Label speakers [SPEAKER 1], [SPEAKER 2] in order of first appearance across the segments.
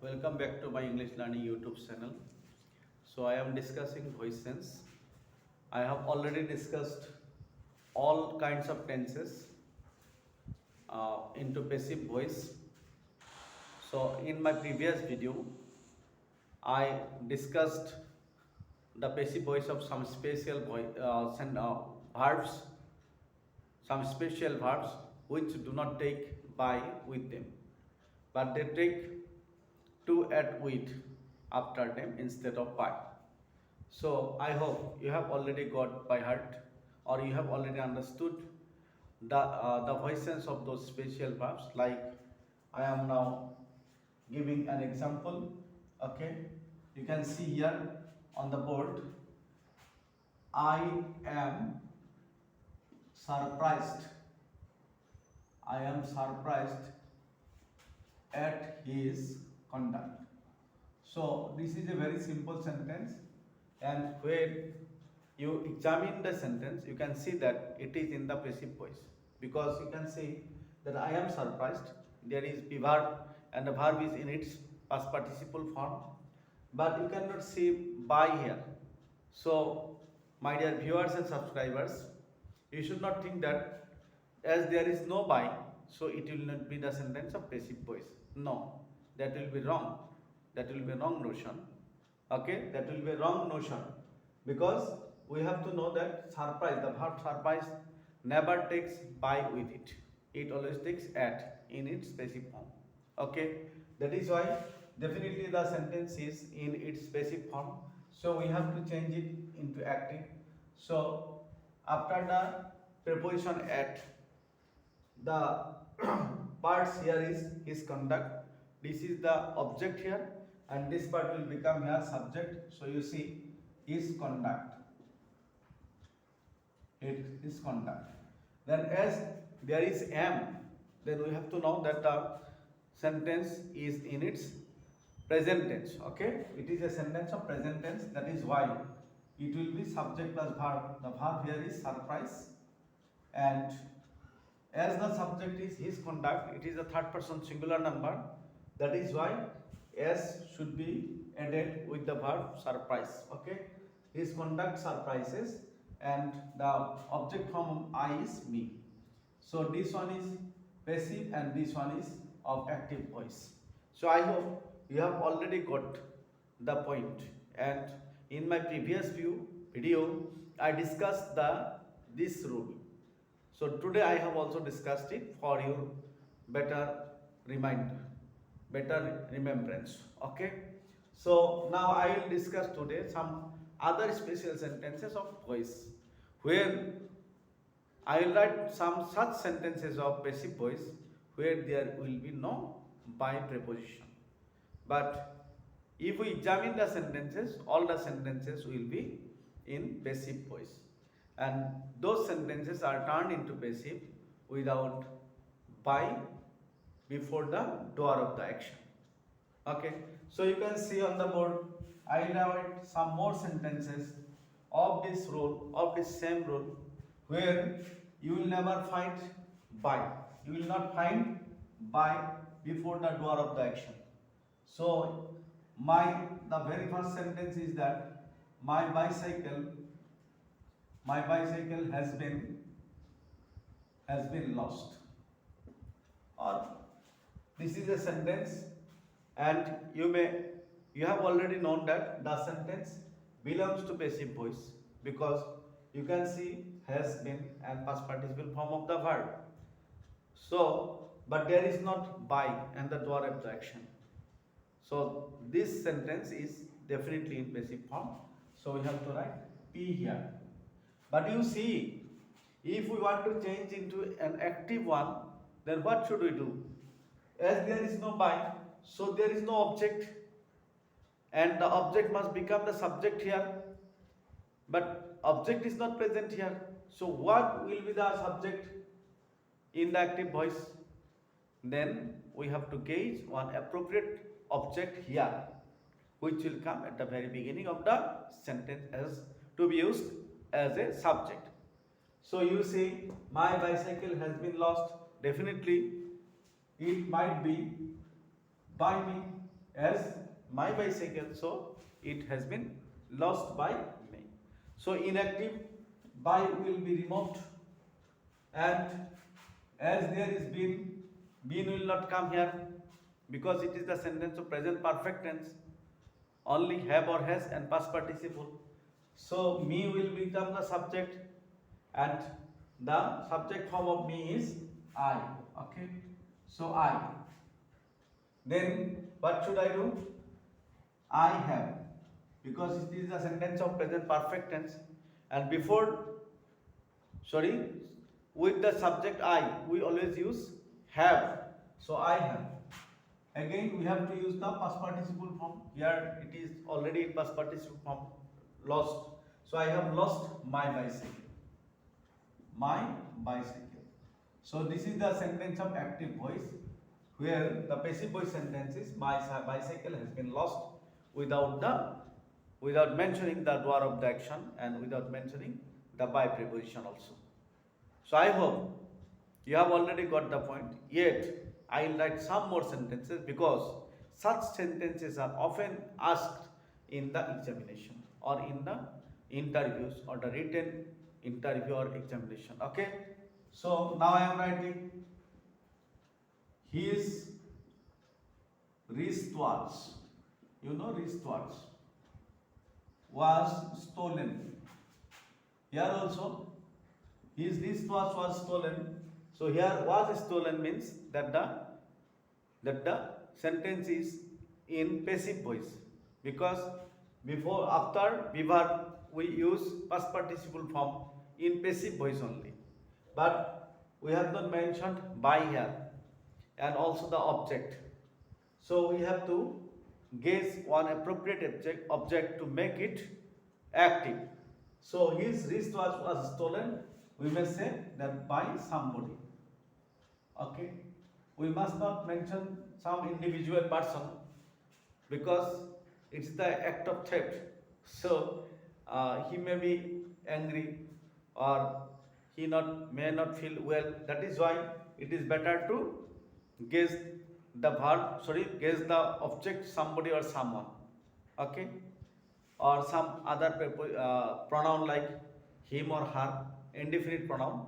[SPEAKER 1] Welcome back to my English learning YouTube channel. So I am discussing voice tense. I have already discussed all kinds of tenses into passive voice. So in my previous video, I discussed the passive voice of some special verbs, some special verbs which do not take by with them, but they take to at with after them instead of by. So I hope you have already got by heart or you have already understood the voices of those special verbs. Like I am now giving an example. Okay, you can see here on the board. I am surprised. I am surprised at his conduct. So this is a very simple sentence, and when you examine the sentence, you can see that it is in the passive voice, because you can see that I am surprised. There is be verb and the verb is in its past participle form, but you cannot see by here. So, my dear viewers and subscribers, you should not think that as there is no by, so it will not be the sentence of passive voice. No, that will be wrong. That will be wrong notion. Okay, that will be wrong notion, because we have to know that surprise, the verb surprise never takes by with it. It always takes at in its passive form. Okay, that is why definitely the sentence is in its passive form. So we have to change it into active. So after the preposition at, the parts here is his conduct. This is the object here, and this part will become here subject. So you see his conduct. It is conduct. Then as there is am, then we have to know that the sentence is in its present tense. Okay, it is a sentence of present tense. That is why it will be subject plus verb. The verb here is surprise, and as the subject is his conduct, it is a third person singular number. That is why s should be added with the verb surprise. Okay, his conduct surprises, and the object form I is me. So this one is passive and this one is of active voice. So I hope you have already got the point. And in my previous video, I discussed this rule. So today I have also discussed it for your better reminder, better remembrance. Okay. So now I will discuss today some other special sentences of voice, where I will write some such sentences of passive voice where there will be no by preposition. But if we examine the sentences, all the sentences will be in passive voice. And those sentences are turned into passive without by before the door of the action. Okay, so you can see on the board, I will write some more sentences of this rule, of this same rule, where you will never find by. You will not find by before the door of the action. So the very first sentence is that my bicycle has been lost. Or this is a sentence, and you have already known that the sentence belongs to passive voice, because you can see has been and past participle form of the verb. So, but there is not by and the door of the action. So this sentence is definitely in passive form. So we have to write P here. But you see, if we want to change into an active one, then what should we do? As there is no by, so there is no object, and the object must become the subject here. But object is not present here. So what will be the subject in the active voice? Then we have to gauge one appropriate object here, which will come at the very beginning of the sentence as to be used as a subject. So you see, my bicycle has been lost. Definitely it might be by me. as my bicycle, so it has been lost by me. So inactive by will be removed, and as there is been will not come here because it is the sentence of present perfect tense. Only have or has and past participle. So me will become the subject, and the subject form of me is I. Okay. So I. Then what should I do? I have, because it is the sentence of present perfect tense, and before, sorry, with the subject I, we always use have. So I have. Again, we have to use the past participle form. Here it is already in past participle form, lost. So I have lost my bicycle. My bicycle. So this is the sentence of active voice, where the passive voice sentence is my bicycle has been lost without mentioning the doer of the action and without mentioning the by preposition also. So I hope you have already got the point. Yet I will write some more sentences because such sentences are often asked in the examination or in the interviews or the written interview or examination. Okay. So now I am writing his wristwatch. You know wristwatch was stolen. Here also his wristwatch was stolen. So here was stolen means that the sentence is in passive voice, because before after verb we use past participle form in passive voice only, but we have not mentioned by here and also the object. So we have to guess one appropriate object to make it active. So his wristwatch was stolen, we may say that by somebody. Okay, we must not mention some individual person because it's the act of theft. So he may be angry or may not feel well. That is why it is better to guess guess the object, somebody or someone. Okay, or some other pronoun like him or her, indefinite pronoun.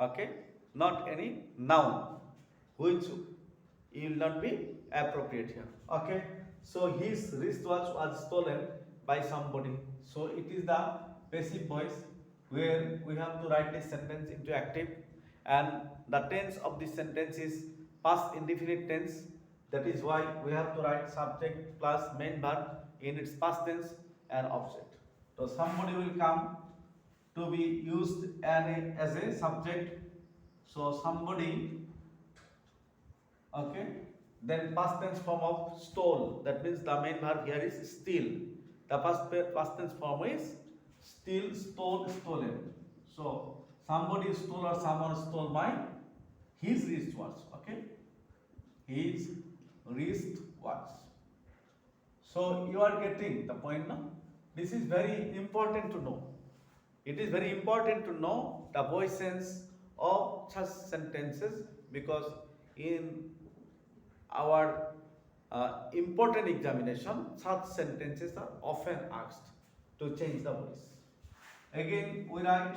[SPEAKER 1] Okay, not any noun which will not be appropriate here. Okay, so his wristwatch was stolen by somebody. So it is the passive voice where we have to write this sentence into active, and the tense of this sentence is past indefinite tense. That is why we have to write subject plus main verb in its past tense and object. So somebody will come to be used as a subject. So somebody, okay, then past tense form of stole. That means the main verb here is steal. The past tense form is steal, stole, stolen. So somebody stole or someone stole his wristwatch. Okay, his wristwatch. So you are getting the point now. This is very important to know. It is very important to know the voice sense of such sentences, because in our important examination, such sentences are often asked to change the voice. Again, we write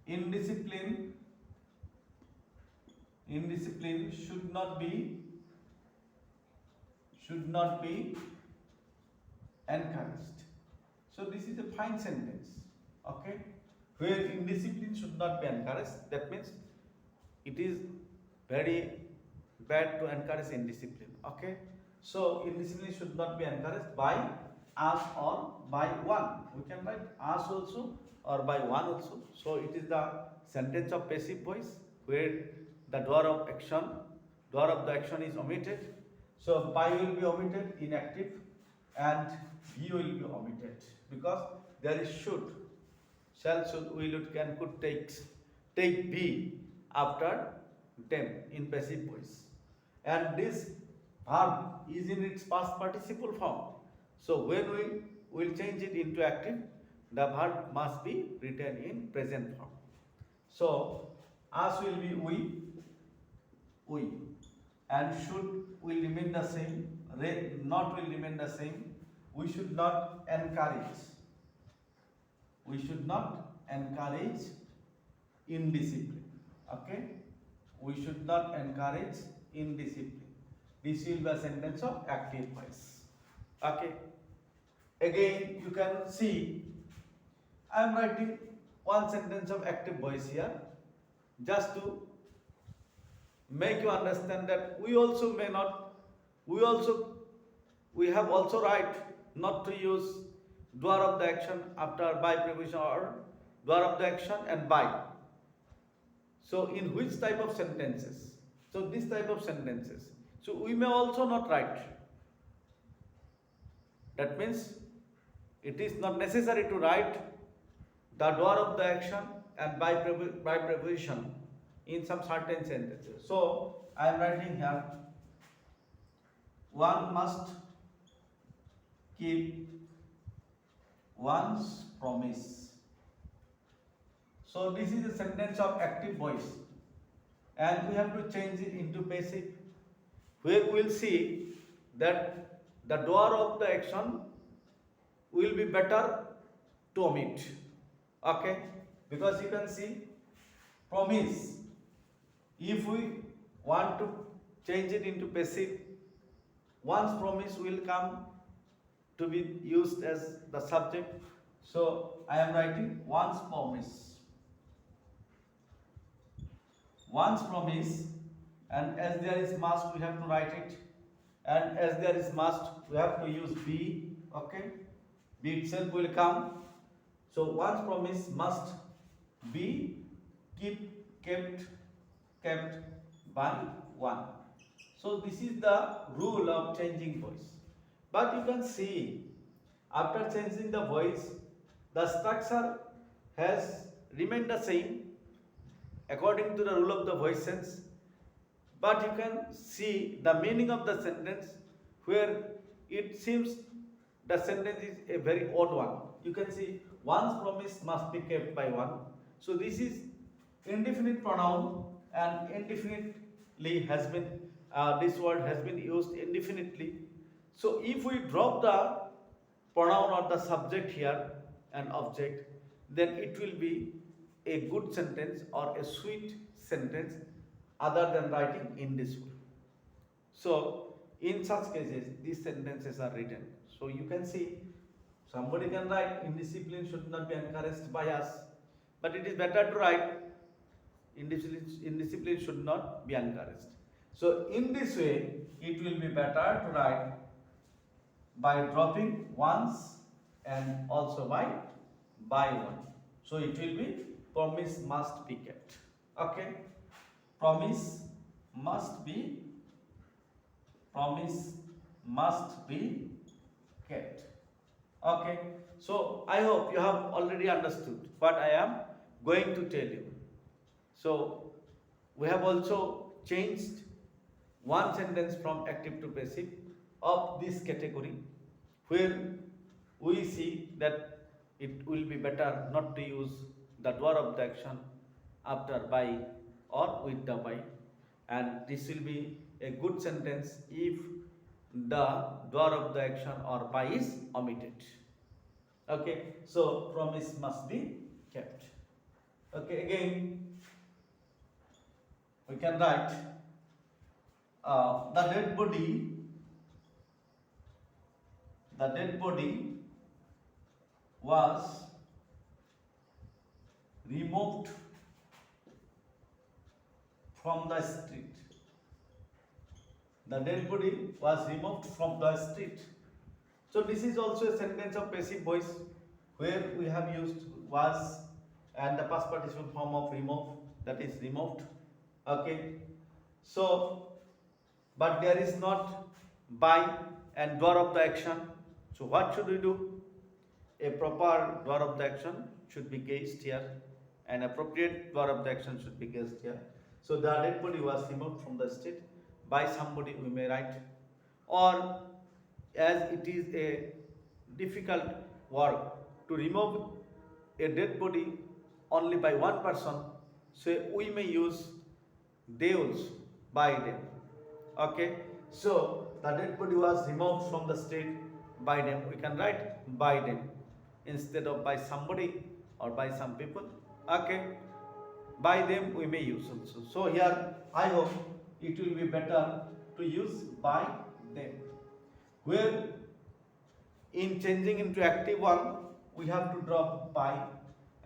[SPEAKER 1] indiscipline. Indiscipline should not be encouraged. So this is a fine sentence. Okay, where indiscipline should not be encouraged. That means it is very bad to encourage indiscipline. Okay, so indiscipline should not be encouraged by us or by one. We can write us also or by one also. So it is the sentence of passive voice where the doer of the action is omitted. So by will be omitted, inactive, and be will be omitted because there is should. Shall, should, will, would, can, could, take be after them in passive voice. And this verb is in its past participle form. So when we will change it into active, the verb must be written in present form. So us will be we, and should will remain the same, not will remain the same. We should not encourage. We should not encourage indiscipline. Okay? We should not encourage indiscipline. This will be a sentence of active voice. Okay? Again, you can see I am writing one sentence of active voice here just to make you understand that we also may not, we have also right not to use doer of the action after by preposition or doer of the action and by. So in which type of sentences? So this type of sentences. So we may also not write. That means it is not necessary to write the doer of the action and by preposition in some certain sentences. So I am writing here, one must keep one's promise. So this is a sentence of active voice and we have to change it into passive, where we will see that the doer of the action will be better to omit. Okay, because you can see promise, if we want to change it into passive, one's promise will come to be used as the subject. So I am writing one's promise. One's promise, and as there is must we have to write it, and as there is must we have to use be. Okay, be itself will come. So one's promise must be kept by one. So this is the rule of changing voice. But you can see after changing the voice, the structure has remained the same according to the rule of the voice sense. But you can see the meaning of the sentence where it seems the sentence is a very odd one. You can see one's promise must be kept by one. So this is indefinite pronoun and indefinitely has been, this word has been used indefinitely. So if we drop the pronoun or the subject here and object, then it will be a good sentence or a sweet sentence other than writing in this way. So in such cases, these sentences are written. So you can see somebody can write indiscipline should not be encouraged by us, but it is better to write indiscipline should not be encouraged. So in this way, it will be better to write by dropping once and also by one. So it will be promise must be kept. Okay, promise must be kept. Okay, so I hope you have already understood what I am going to tell you. So we have also changed one sentence from active to passive of this category, where we see that it will be better not to use the doer of the action after by or with the by, and this will be a good sentence if the doer of the action or by is omitted. Okay, so promise must be kept. Okay, again we can write the dead body was removed from the street. The dead body was removed from the street. So this is also a sentence of passive voice where we have used was and the past participle form of remove, that is removed. Okay, so but there is not by and doer of the action. So what should we do? A proper doer of the action should be guessed here, an appropriate doer of the action should be guessed here. So the dead body was removed from the street by somebody, we may write, or as it is a difficult work to remove a dead body only by one person, so we may use they also, by them. Okay, so the dead body was removed from the street by them. We can write by them instead of by somebody or by some people. Okay, by them we may use also. So here I hope it will be better to use by them. Where in changing into active one, we have to drop by,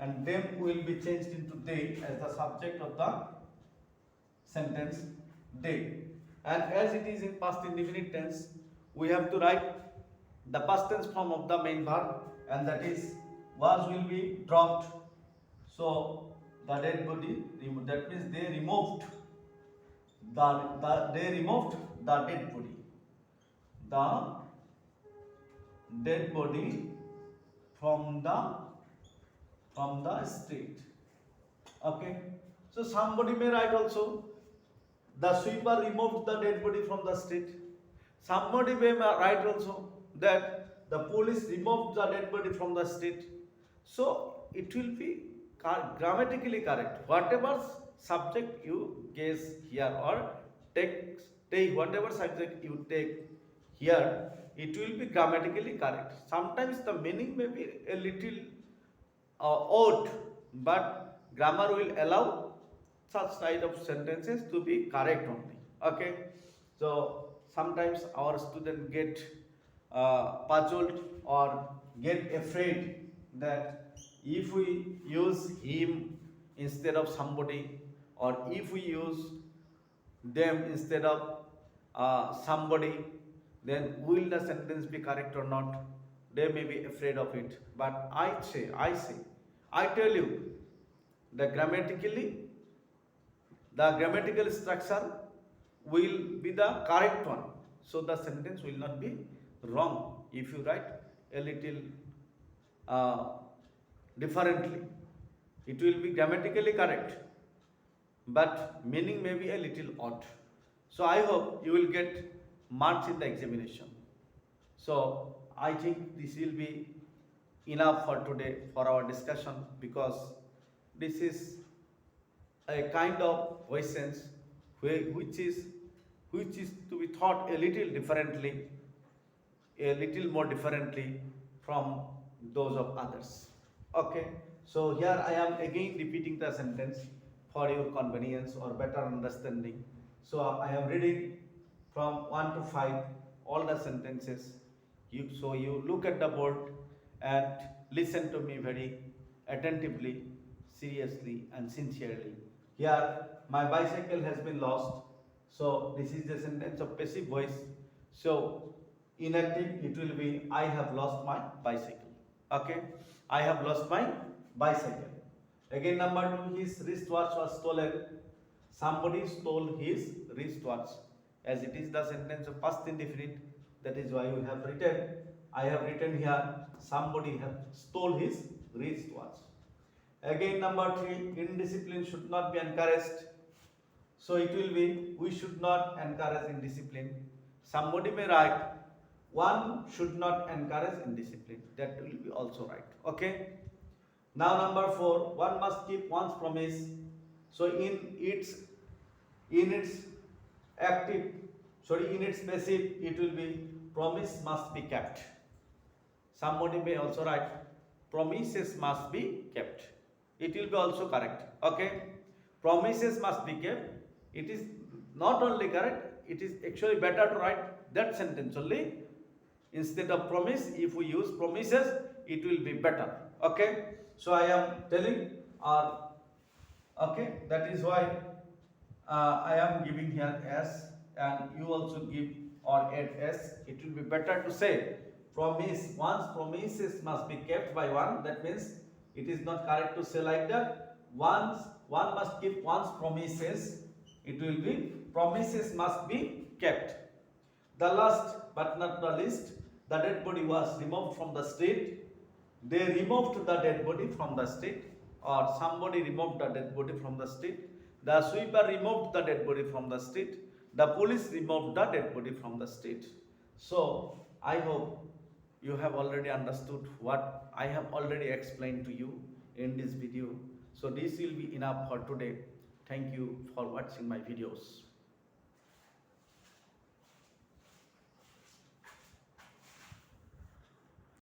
[SPEAKER 1] and them will be changed into they as the subject of the sentence they. And as it is in past indefinite tense, we have to write the past tense form of the main verb, and that is was will be dropped. So the dead body, that means they removed they removed the dead body. The dead body from the street. Okay, so somebody may write also the sweeper removed the dead body from the street. Somebody may write also that the police removed the dead body from the street. So it will be grammatically correct. Whatever subject you guess here or take whatever subject you take here, it will be grammatically correct. Sometimes the meaning may be a little odd, but grammar will allow such type of sentences to be correct only. Okay, so sometimes our student get puzzled or get afraid that if we use him instead of somebody, or if we use them instead of somebody, then will the sentence be correct or not? They may be afraid of it, but I tell you, the grammatical structure will be the correct one. So the sentence will not be wrong if you write a little differently. It will be grammatically correct, but meaning may be a little odd. So I hope you will get marks in the examination. So I think this will be enough for today for our discussion, because this is a kind of questions which is to be thought a little differently, a little more differently from those of others. Okay, so here I am again repeating the sentence for your convenience or better understanding. So I am reading from 1 to 5 all the sentences. So you look at the board and listen to me very attentively, seriously and sincerely. Here my bicycle has been lost. So this is the sentence of passive voice. So inactive it will be I have lost my bicycle. Okay, I have lost my bicycle. Again, number 2, his wristwatch was stolen. Somebody stole his wristwatch. As it is the sentence of past indefinite, that is why we have written, I have written here, somebody have stole his wristwatch. Again, number 3, indiscipline should not be encouraged. So it will be, we should not encourage indiscipline. Somebody may write, one should not encourage indiscipline. That will be also right. Okay. Now number 4, one must keep one's promise. So in its passive, it will be promise must be kept. Somebody may also write promises must be kept. It will be also correct. Okay, promises must be kept. It is not only correct, it is actually better to write that sentence only instead of promise. If we use promises, it will be better. Okay, so I am telling okay, that is why I am giving here S, and you also give or add S. It will be better to say promise, one's promises must be kept by one. That means it is not correct to say like that. One must keep one's promises. It will be promises must be kept. The last but not the least, the dead body was removed from the street. They removed the dead body from the street, or somebody removed the dead body from the street. The sweeper removed the dead body from the street. The police removed the dead body from the street. So I hope you have already understood what I have already explained to you in this video. So this will be enough for today. Thank you for watching my videos.